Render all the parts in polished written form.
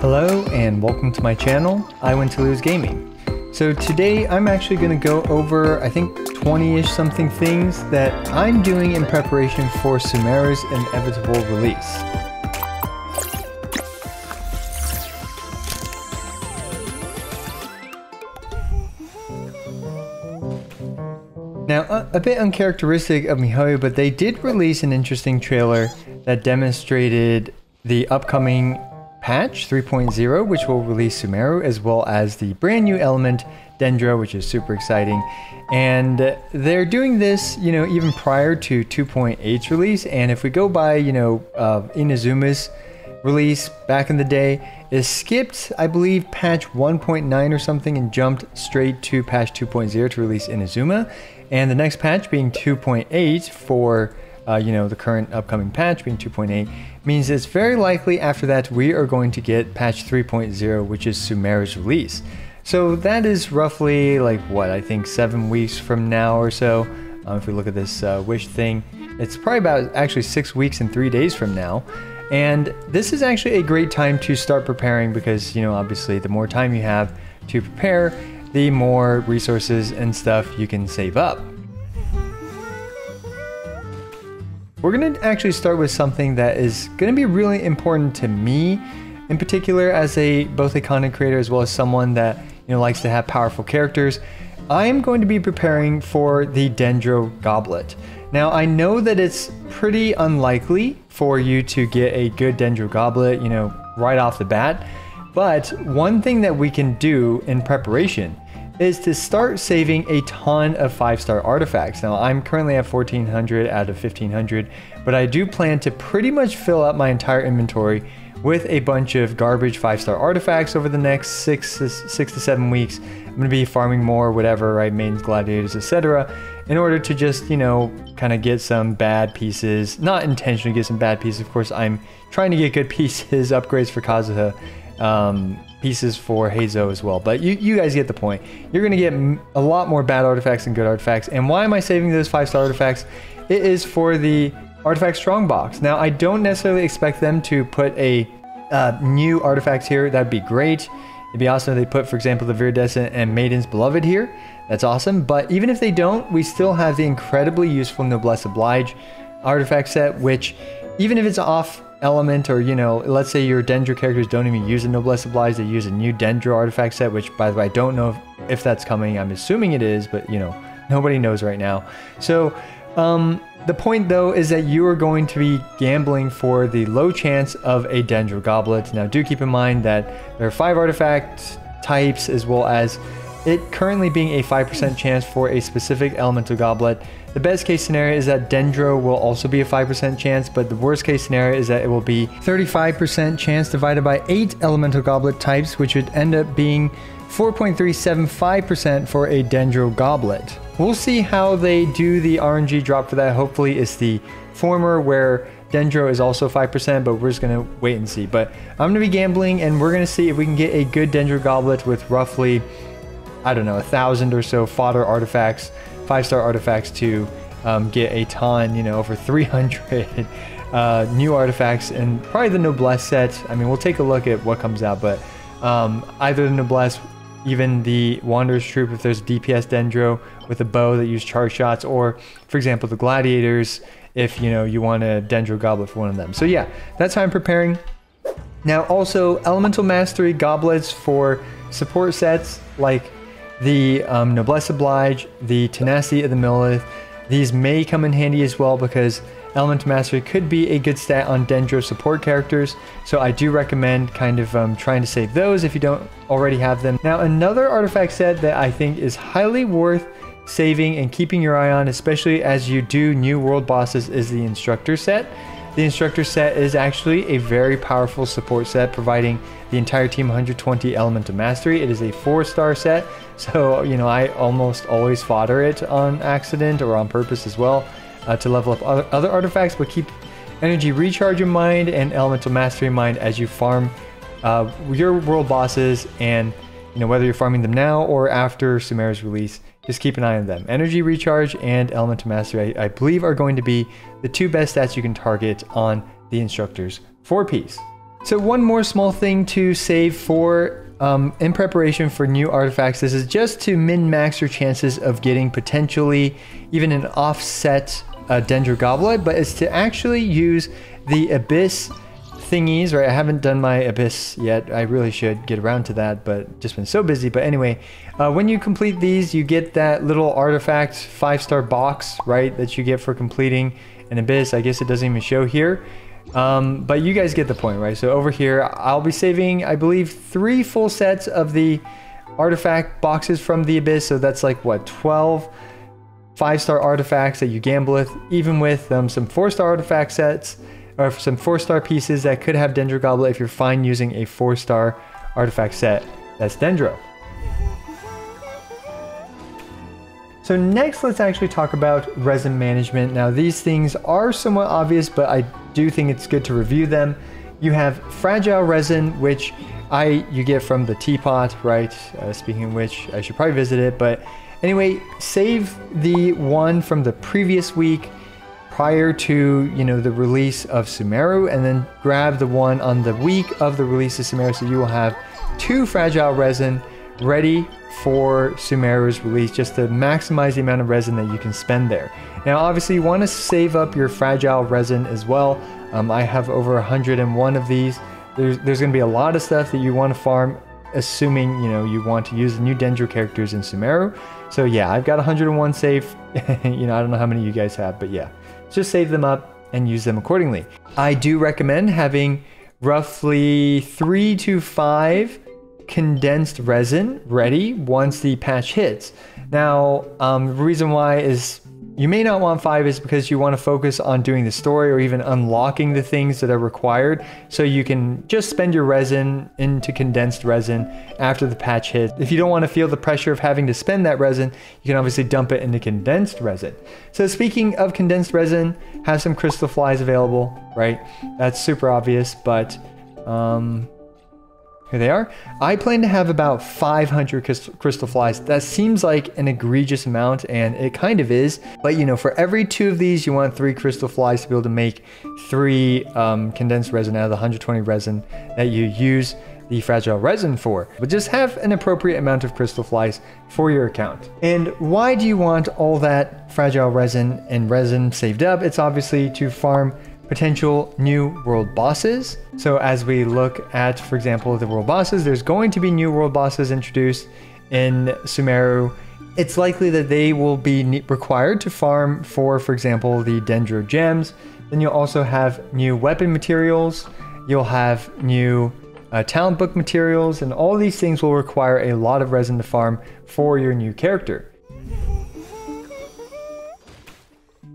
Hello and welcome to my channel, I Win to Lose Gaming. So today I'm actually going to go over I think 20-ish something things that I'm doing in preparation for Sumeru's inevitable release. Now, a bit uncharacteristic of MiHoYo, but they did release an interesting trailer that demonstrated the upcoming patch 3.0, which will release Sumeru, as well as the brand new element Dendro, which is super exciting. And they're doing this, even prior to 2.8's release. And if we go by, Inazuma's release back in the day, it skipped, I believe, patch 1.9 or something and jumped straight to patch 2.0 to release Inazuma. And the next patch being 2.8 for the current upcoming patch being 2.8 means it's very likely after that we are going to get patch 3.0, which is Sumeru's release. So that is roughly like what, I think 7 weeks from now or so. If we look at this wish thing, it's probably about actually 6 weeks and 3 days from now. And this is actually a great time to start preparing because, obviously the more time you have to prepare, the more resources and stuff you can save up. We're going to actually start with something that is going to be really important to me in particular as both a content creator as well as someone that likes to have powerful characters. I am going to be preparing for the Dendro Goblet. Now I know that it's pretty unlikely for you to get a good Dendro Goblet, right off the bat, but one thing that we can do in preparation is to start saving a ton of 5-star artifacts. Now I'm currently at 1400 out of 1500, but I do plan to pretty much fill up my entire inventory with a bunch of garbage 5-star artifacts over the next 6 to 7 weeks. I'm gonna be farming more, whatever, right, maidens, gladiators, etc., in order to just, kind of get some bad pieces. Not intentionally get some bad pieces, of course. I'm trying to get good pieces, upgrades for Kazuha, pieces for Heizo as well, but you guys get the point. You're gonna get a lot more bad artifacts than good artifacts. And why am I saving those 5-star artifacts? It is for the artifact strongbox. Now I don't necessarily expect them to put a new artifacts here. That'd be great. It'd be awesome if they put, for example, the Viridescent and Maiden's Beloved here. That's awesome. But even if they don't, we still have the incredibly useful Noblesse Oblige artifact set, which even if it's off element or, let's say your Dendro characters don't even use a Noblesse Oblige, they use a new Dendro artifact set, which by the way, I don't know if that's coming. I'm assuming it is, but nobody knows right now. So the point though is that you are going to be gambling for the low chance of a Dendro Goblet. Now do keep in mind that there are 5 artifact types as well as it currently being a 5% chance for a specific elemental goblet. The best case scenario is that Dendro will also be a 5% chance, but the worst case scenario is that it will be 35% chance divided by 8 elemental goblet types, which would end up being 4.375% for a Dendro Goblet. We'll see how they do the RNG drop for that. Hopefully it's the former where Dendro is also 5%, but we're just gonna wait and see. But I'm gonna be gambling and we're gonna see if we can get a good Dendro Goblet with roughly, I don't know, 1,000 or so fodder artifacts, 5-star artifacts to get a ton, over 300 new artifacts and probably the Noblesse set. I mean, we'll take a look at what comes out, but either the Noblesse, even the Wanderer's Troop, if there's DPS Dendro with a bow that use charge shots, or for example, the Gladiators, if you want a Dendro Goblet for one of them. So yeah, that's how I'm preparing. Now also, Elemental Mastery Goblets for support sets like the Noblesse Oblige, the Tenacity of the Millith. These may come in handy as well because Elemental Mastery could be a good stat on Dendro support characters. So I do recommend kind of trying to save those if you don't already have them. Now another artifact set that I think is highly worth saving and keeping your eye on, especially as you do new world bosses, is the Instructor set. The Instructor set is actually a very powerful support set, providing the entire team 120 Elemental Mastery. It is a 4-star set, so I almost always fodder it on accident or on purpose as well to level up other artifacts, but keep Energy Recharge in mind and Elemental Mastery in mind as you farm your world bosses, and whether you're farming them now or after Sumeru's release, just keep an eye on them. Energy Recharge and Elemental Mastery, I believe, are going to be the 2 best stats you can target on the Instructor's 4-piece. So one more small thing to save for in preparation for new artifacts. This is just to min-max your chances of getting potentially even an offset Dendro Goblet, but it's to actually use the Abyss thingies, right? I haven't done my Abyss yet. I really should get around to that, but just been so busy. But anyway, when you complete these, you get that little artifact 5-star box, right? That you get for completing an Abyss. I guess it doesn't even show here. But you guys get the point, right? So over here, I'll be saving, I believe, 3 full sets of the artifact boxes from the Abyss. So that's like, what, 12 5-star artifacts that you gamble with, even with some 4-star artifact sets, or some 4-star pieces that could have Dendro Goblet if you're fine using a 4-star artifact set that's Dendro. So next, let's actually talk about resin management. Now, these things are somewhat obvious, but I do think it's good to review them. You have fragile resin, which you get from the teapot, right? Speaking of which, I should probably visit it, but anyway, save the one from the previous week prior to, you know, the release of Sumeru, and then grab the one on the week of the release of Sumeru, so you will have 2 fragile resin ready for Sumeru's release, just to maximize the amount of resin that you can spend there. Now, obviously, you want to save up your fragile resin as well. I have over 101 of these. There's going to be a lot of stuff that you want to farm, assuming, you know, you want to use the new Dendro characters in Sumeru. So yeah, I've got 101 saved. You know, I don't know how many you guys have, but yeah, just save them up and use them accordingly. I do recommend having roughly 3 to 5 condensed resin ready once the patch hits. Now, the reason why is you may not want 5 is because you want to focus on doing the story or even unlocking the things that are required, so you can just spend your resin into condensed resin after the patch hits. If you don't want to feel the pressure of having to spend that resin, you can obviously dump it into condensed resin. So speaking of condensed resin, have some crystal flies available, right? That's super obvious, but here they are. I plan to have about 500 crystal flies. That seems like an egregious amount, and it kind of is. But you know, for every 2 of these, you want 3 crystal flies to be able to make 3 condensed resin out of the 120 resin that you use the fragile resin for. But just have an appropriate amount of crystal flies for your account. And why do you want all that fragile resin and resin saved up? It's obviously to farm potential new world bosses. So as we look at, for example, the world bosses, there's going to be new world bosses introduced in Sumeru. It's likely that they will be required to farm for example, the Dendro gems. Then you'll also have new weapon materials. You'll have new talent book materials, and all these things will require a lot of resin to farm for your new character.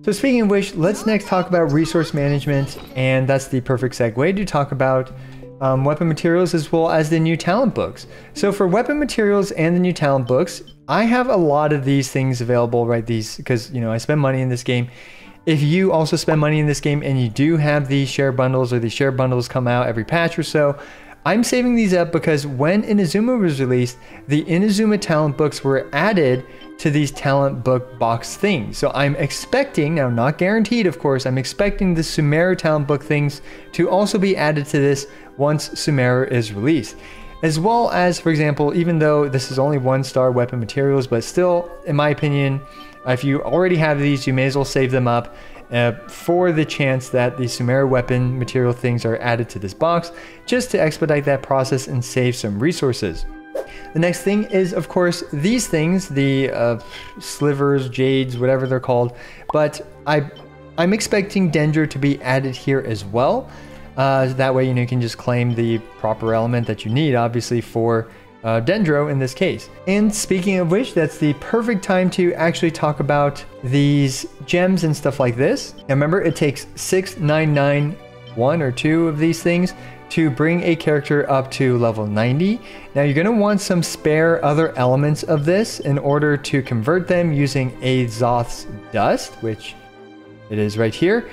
So speaking of which, let's next talk about resource management, and that's the perfect segue to talk about weapon materials as well as the new talent books. So for weapon materials and the new talent books, I have a lot of these things available, right? These, because, you know, I spend money in this game. If you also spend money in this game and you do have these share bundles, or these share bundles come out every patch or so, I'm saving these up because when Inazuma was released, the Inazuma talent books were added to these talent book box things. So I'm expecting, now not guaranteed of course, I'm expecting the Sumeru talent book things to also be added to this once Sumeru is released. As well as, for example, even though this is only 1-star weapon materials, but still, in my opinion, if you already have these, you may as well save them up for the chance that the Sumeru weapon material things are added to this box, just to expedite that process and save some resources. The next thing is, of course, these things, the slivers, jades, whatever they're called, but I'm expecting Dendro to be added here as well. That way, you know, you can just claim the proper element that you need, obviously, for Dendro in this case. And speaking of which, that's the perfect time to actually talk these gems and stuff like this. Now remember, it takes 6,991 or 2 of these things to bring a character up to level 90. Now you're going to want some spare other elements of this in order to convert them using Azoth's Dust, which it is right here,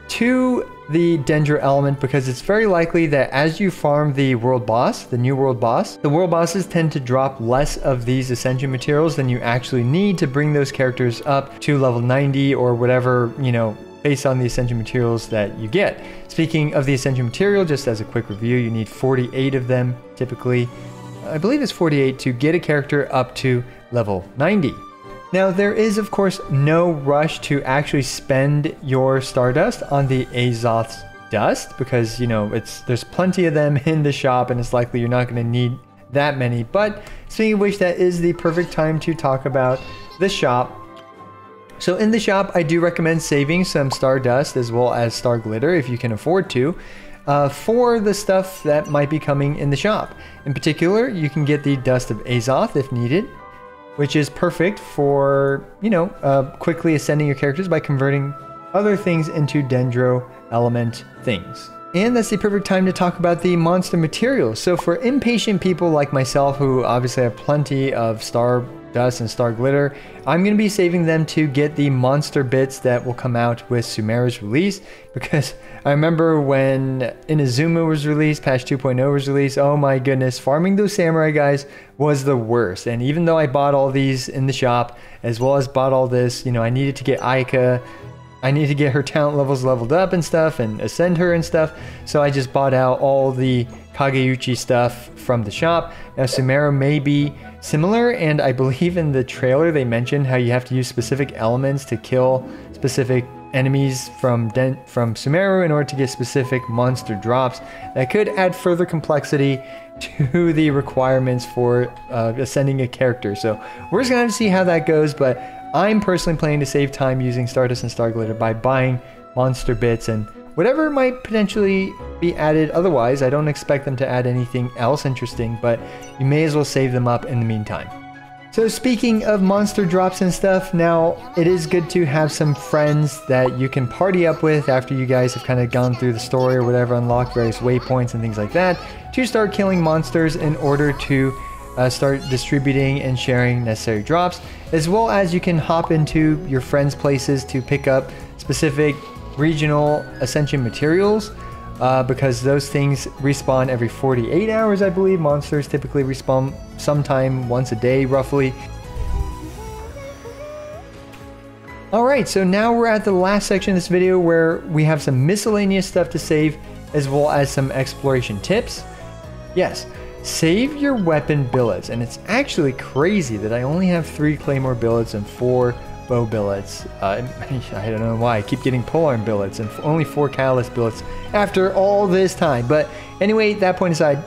to the Dendro element, because it's very likely that as you farm the world boss, the new world boss, the world bosses tend to drop less of these ascension materials than you actually need to bring those characters up to level 90 or whatever, you know, based on the essential materials that you get. Speaking of the essential material, just as a quick review, you need 48 of them typically. I believe it's 48 to get a character up to level 90. Now there is of course no rush to actually spend your Stardust on the Azoth's dust, because you know there's plenty of them in the shop and it's likely you're not going to need that many. But speaking of which, that is the perfect time to talk about the shop. So in the shop, I do recommend saving some Stardust as well as Star Glitter if you can afford to, for the stuff that might be coming in the shop. In particular, you can get the Dust of Azoth if needed, which is perfect for, you know, quickly ascending your characters by converting other things into Dendro element things. And that's the perfect time to talk about the monster materials. So for impatient people like myself, who obviously have plenty of Stardust and Star Glitter, I'm going to be saving them to get the monster bits that will come out with Sumeru's release, because I remember when Inazuma was released, patch 2.0 was released, oh my goodness, farming those samurai guys was the worst. And even though I bought all these in the shop, as well as bought all this, you know, I needed to get Ayaka, I need to get her talent levels leveled up and stuff and ascend her and stuff. So I just bought out all the Kageuchi stuff from the shop. Now Sumeru may be similar, and I believe in the trailer they mentioned how you have to use specific elements to kill specific enemies from Sumeru in order to get specific monster drops. That could add further complexity to the requirements for ascending a character. So we're just gonna have to see how that goes, but I'm personally planning to save time using Stardust and Star Glitter by buying monster bits and whatever might potentially be added. Otherwise, I don't expect them to add anything else interesting, but you may as well save them up in the meantime. So speaking of monster drops and stuff, now it is good to have some friends that you can party up with after you guys have kind of gone through the story or whatever, unlocked various waypoints and things like that, to start killing monsters in order to start distributing and sharing necessary drops, as well as you can hop into your friends' places to pick up specific regional ascension materials, because those things respawn every 48 hours, I believe. Monsters typically respawn sometime once a day, roughly. Alright, so now we're at the last section of this video where we have some miscellaneous stuff to save, as well as some exploration tips. Yes, save your weapon billets, and it's actually crazy that I only have 3 Claymore billets and 4 bow billets. I don't know why I keep getting polearm billets and only 4 catalyst billets after all this time. But anyway, that point aside,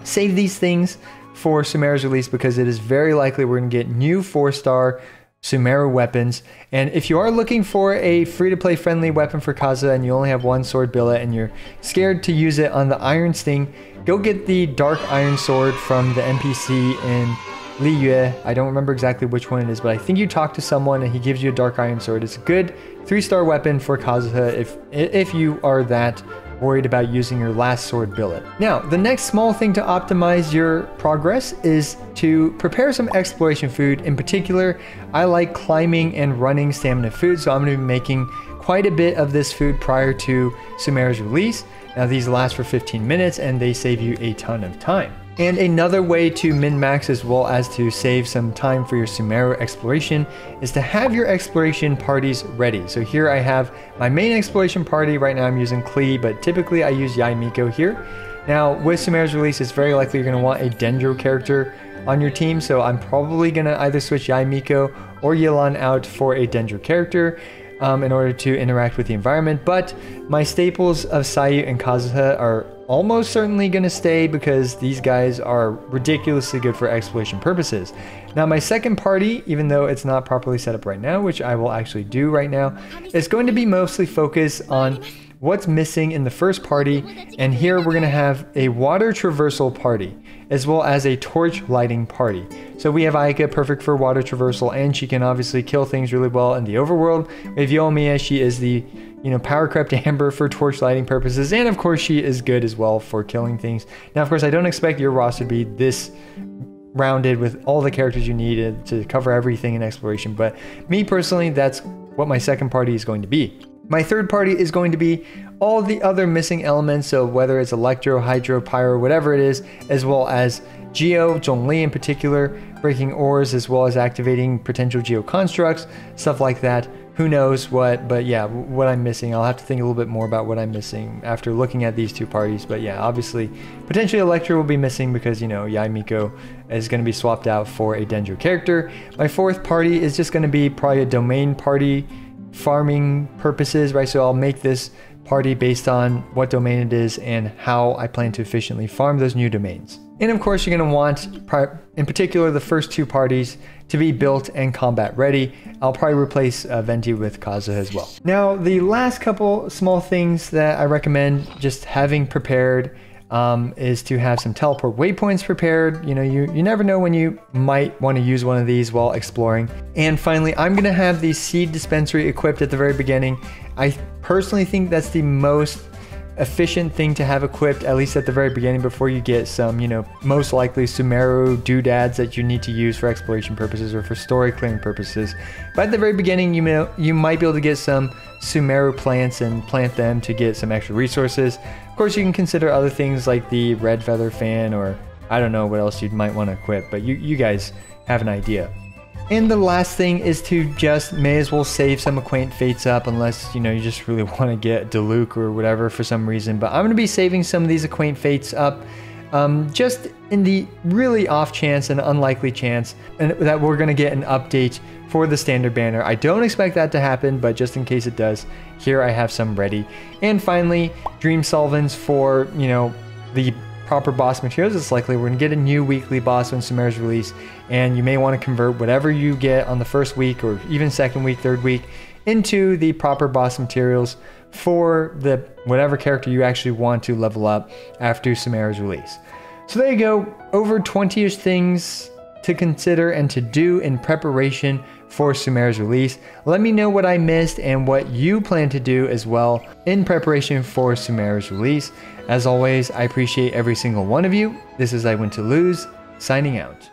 save these things for Sumeru's release, because it is very likely we're going to get new 4-star Sumeru weapons. And if you are looking for a free-to-play friendly weapon for Kazuha and you only have 1 sword billet and you're scared to use it on the Iron Sting, go get the Dark Iron Sword from the NPC in Liyue. I don't remember exactly which one it is, but I think you talk to someone and he gives you a Dark Iron Sword. It's a good 3-star weapon for Kazuha if you are that worried about using your last sword billet. Now, the next small thing to optimize your progress is to prepare some exploration food. In particular, I like climbing and running stamina food, so I'm going to be making quite a bit of this food prior to Sumeru's release. Now, these last for 15 minutes and they save you a ton of time. And another way to min-max as well as to save some time for your Sumeru exploration is to have your exploration parties ready. So here I have my main exploration party. Right now I'm using Klee, but typically I use Yae Miko here. Now with Sumeru's release, it's very likely you're going to want a Dendro character on your team, so I'm probably going to either switch Yae Miko or Yelan out for a Dendro character in order to interact with the environment. But my staples of Sayu and Kazuha are almost certainly going to stay, because these guys are ridiculously good for exploration purposes. Now my second party, even though it's not properly set up right now, which I will actually do right now, is going to be mostly focused on what's missing in the first party. And here we're going to have a water traversal party as well as a torch lighting party. So we have Ayaka, perfect for water traversal, and she can obviously kill things really well in the overworld. We have Yoimiya, she is the power crept amber for torch lighting purposes, and of course she is good as well for killing things. Now of course I don't expect your roster to be this rounded with all the characters you need to cover everything in exploration, but me personally, that's what my second party is going to be. My third party is going to be all the other missing elements, so whether it's Electro, Hydro, Pyro, whatever it is, as well as Geo, Zhongli in particular, breaking ores, as well as activating potential Geo constructs, stuff like that. who knows what, but yeah, what I'm missing. I'll have to think a little bit more about what I'm missing after looking at these two parties. But yeah, obviously, potentially Electra will be missing because, you know, Yae Miko is going to be swapped out for a Dendro character. My fourth party is just going to be probably a domain party, farming purposes, right? So I'll make this party based on what domain it is and how I plan to efficiently farm those new domains. And of course, you're going to want, in particular, the first two parties to be built and combat ready. I'll probably replace Venti with Kazuha as well. Now, the last couple small things that I recommend just having prepared is to have some teleport waypoints prepared. You know, you never know when you might want to use one of these while exploring. And finally, I'm going to have the seed dispensary equipped at the very beginning. I personally think that's the most efficient thing to have equipped, at least at the very beginning, before you get some, you know, most likely Sumeru doodads that you need to use for exploration purposes or for story clearing purposes. But at the very beginning, you might be able to get some Sumeru plants and plant them to get some extra resources. Of course, you can consider other things like the red feather fan, or I don't know what else you might want to equip, but you guys have an idea. And the last thing is to just may as well save some Acquaint Fates up, unless, you know, you just really want to get Diluc or whatever for some reason. But I'm going to be saving some of these Acquaint Fates up just in the really off chance and unlikely chance that we're going to get an update for the standard banner. I don't expect that to happen, but just in case it does, here I have some ready. And finally, Dream Solvents for, you know, the proper boss materials. It's likely we're going to get a new weekly boss when Sumeru's release, and you may want to convert whatever you get on the first week or even second week, third week into the proper boss materials for the whatever character you actually want to level up after Sumeru's release. So there you go, over 20-ish things to consider and to do in preparation for Sumeru's release. Let me know what I missed and what you plan to do as well in preparation for Sumeru's release. As always, I appreciate every single one of you. This is I Win to Lose, signing out.